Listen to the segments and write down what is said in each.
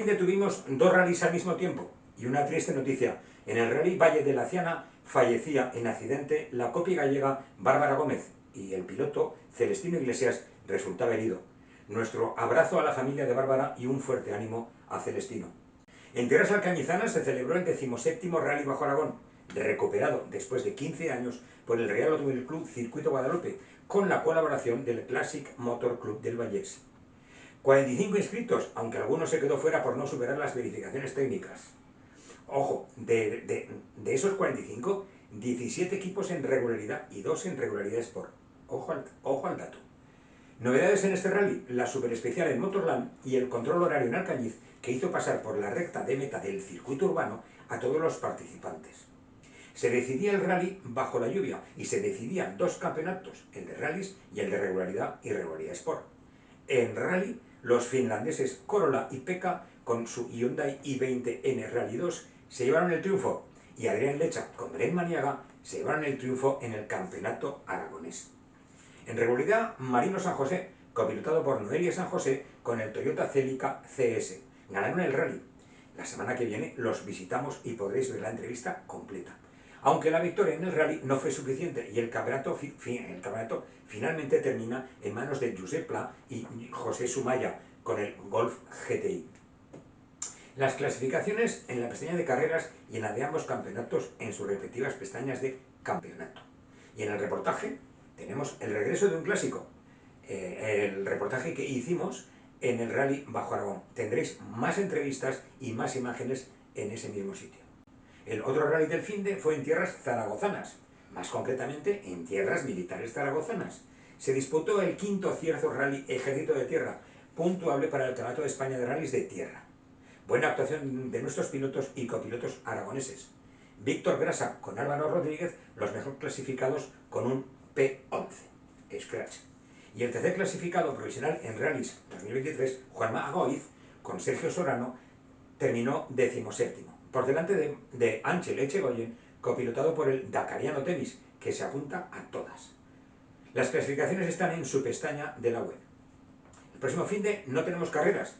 fin de tuvimos dos rallies al mismo tiempo y una triste noticia. En el Rally Valle de la Ciana fallecía en accidente la copia gallega Bárbara Gómez y el piloto Celestino Iglesias resultaba herido. Nuestro abrazo a la familia de Bárbara y un fuerte ánimo a Celestino. En tierras alcañizanas se celebró el 17º Rally Bajo Aragón, recuperado después de 15 años por el Real Automóvil Club Circuito Guadalupe, con la colaboración del Classic Motor Club del Vallés. 45 inscritos, aunque alguno se quedó fuera por no superar las verificaciones técnicas. Ojo, de esos 45, 17 equipos en regularidad y 2 en regularidad Sport. Ojo al dato. Novedades en este rally, la super especial en Motorland y el control horario en Alcañiz, que hizo pasar por la recta de meta del circuito urbano a todos los participantes. Se decidía el rally bajo la lluvia y se decidían dos campeonatos, el de rallys y el de regularidad y regularidad Sport. En rally, los finlandeses Corolla y Pekka con su Hyundai i20N Rally 2 se llevaron el triunfo y Adrián Lecha con Belén Maniaga se llevaron el triunfo en el campeonato aragonés. En regularidad, Marino San José, copilotado por Noelia San José con el Toyota Celica CS, ganaron el rally. La semana que viene los visitamos y podréis ver la entrevista completa. Aunque la victoria en el rally no fue suficiente y el campeonato finalmente termina en manos de Josep Pla y José Sumaya con el Golf GTI. Las clasificaciones en la pestaña de carreras y en la de ambos campeonatos en sus respectivas pestañas de campeonato. Y en el reportaje tenemos el regreso de un clásico, el reportaje que hicimos en el Rally Bajo Aragón. Tendréis más entrevistas y más imágenes en ese mismo sitio. El otro rally del finde fue en tierras zaragozanas, más concretamente en tierras militares zaragozanas. Se disputó el 5º Cierzo Rally Ejército de Tierra, puntuable para el Campeonato de España de Rallys de Tierra. Buena actuación de nuestros pilotos y copilotos aragoneses. Víctor Grasa con Álvaro Rodríguez, los mejor clasificados con un P11, Scratch. Y el tercer clasificado provisional en Rallys 2023, Juanma Agoiz, con Sergio Sorano, terminó 17º, por delante de Ángel Echegoyen, copilotado por el Dakariano Temis, que se apunta a todas. Las clasificaciones están en su pestaña de la web. El próximo finde no tenemos carreras,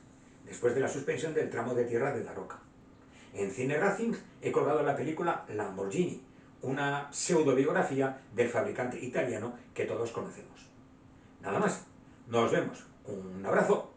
después de la suspensión del tramo de tierra de Daroca. En Cine Racing he colgado la película Lamborghini, una pseudobiografía del fabricante italiano que todos conocemos. Nada más, nos vemos. Un abrazo.